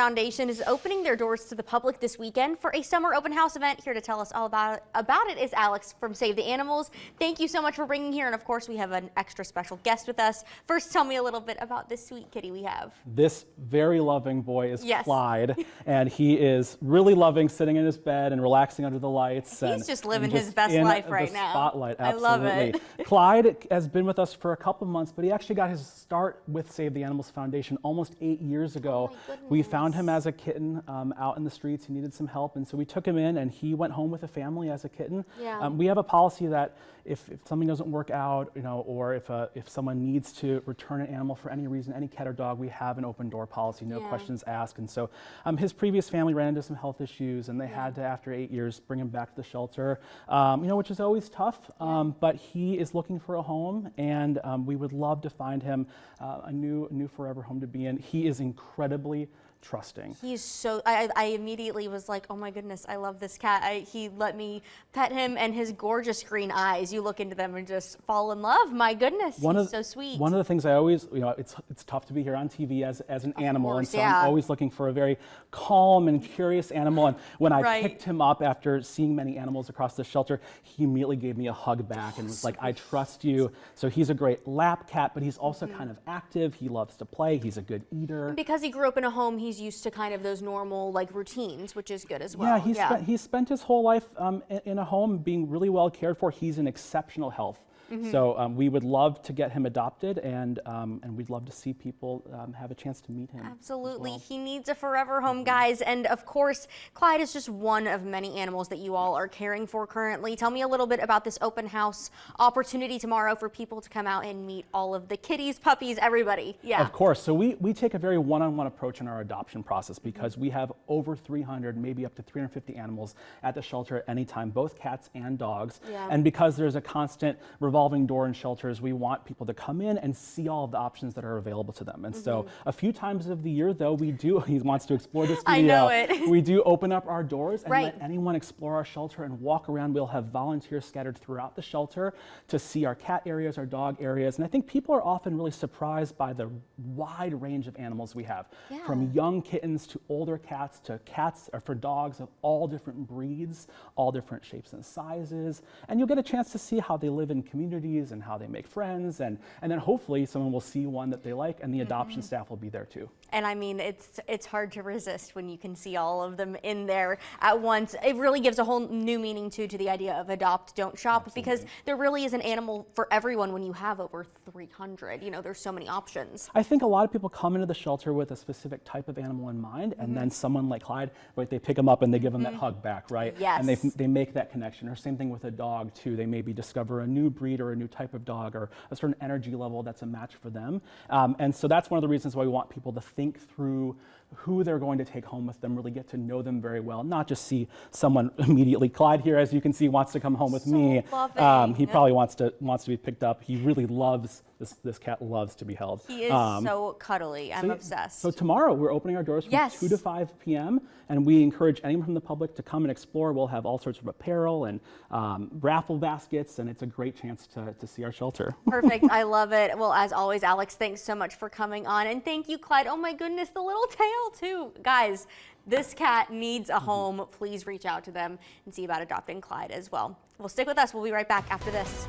Foundation is opening their doors to the public this weekend for a summer open house event. Here to tell us all about it is Alex from Save the Animals. Thank you so much for bringing here, and of course we have an extra special guest with us. First, tell me a little bit about this sweet kitty we have. This very loving boy is Clyde, and he is really loving sitting in his bed and relaxing under the lights. He's just living his best life right now. Spotlight, absolutely. I love it. Clyde has been with us for a couple months, but he actually got his start with Save the Animals Foundation almost 8 years ago. We found him as a kitten out in the streets. He needed some help, and so we took him in, and he went home with a family as a kitten. We have a policy that if something doesn't work out, or if someone needs to return an animal for any reason, any cat or dog, we have an open door policy, no questions asked. And so his previous family ran into some health issues, and they had to, after 8 years, bring him back to the shelter, which is always tough. But he is looking for a home, and we would love to find him a new forever home to be in. He is incredibly trusting. He's so, I immediately was like, oh my goodness, I love this cat. He let me pet him, and his gorgeous green eyes, you look into them and just fall in love. My goodness, he's so sweet. One of the things I always, it's tough to be here on TV as an animal, and so I'm always looking for a very calm and curious animal. And when I picked him up after seeing many animals across the shelter, he immediately gave me a hug back and was like, I trust you. So he's a great lap cat, but he's also kind of active. He loves to play. He's a good eater. And because he grew up in a home, he's used to kind of those normal routines, which is good as well. He spent his whole life in a home being really well cared for. He's in exceptional health. So we would love to get him adopted, and we'd love to see people have a chance to meet him. Absolutely. He needs a forever home, guys. And of course, Clyde is just one of many animals that you all are caring for currently. Tell me a little bit about this open house opportunity tomorrow for people to come out and meet all of the kitties, puppies, everybody. Of course. So we take a very one-on-one approach in our adoption process, because we have over 300, maybe up to 350 animals at the shelter at any time, both cats and dogs. And because there's a constant revolving door in shelters, we want people to come in and see all of the options that are available to them. And so a few times of the year, though, he wants to explore this studio. I know it. We do open up our doors and let anyone explore our shelter and walk around. We'll have volunteers scattered throughout the shelter to see our cat areas, our dog areas. And I think people are often really surprised by the wide range of animals we have, from young kittens to older cats to cats, or for dogs of all different breeds, all different shapes and sizes. And you'll get a chance to see how they live in communities and how they make friends, and then hopefully someone will see one that they like, and the adoption staff will be there too. And I mean, it's hard to resist when you can see all of them in there at once. It really gives a whole new meaning to the idea of adopt, don't shop, because there really is an animal for everyone when you have over 300. There's so many options. I think a lot of people come into the shelter with a specific type of animal in mind, and then someone like Clyde, they pick him up and they give him that hug back, right? Yes. And they make that connection. Or same thing with a dog too. They maybe discover a new breed or a new type of dog, or a certain energy level that's a match for them. And so that's one of the reasons why we want people to think through who they're going to take home with them, really get to know them very well, not just see someone immediately. Clyde here, as you can see, wants to come home with me. He probably wants to be picked up. He really loves, this cat loves to be held. He is so cuddly. I'm obsessed. So tomorrow we're opening our doors from 2 to 5 p.m. and we encourage anyone from the public to come and explore. We'll have all sorts of apparel and raffle baskets, and it's a great chance to see our shelter. Perfect. I love it. Well, as always, Alex, thanks so much for coming on, and thank you, Clyde. Oh my goodness, the little tail too. Guys, this cat needs a home. Please reach out to them and see about adopting Clyde as well. Well, stick with us. We'll be right back after this.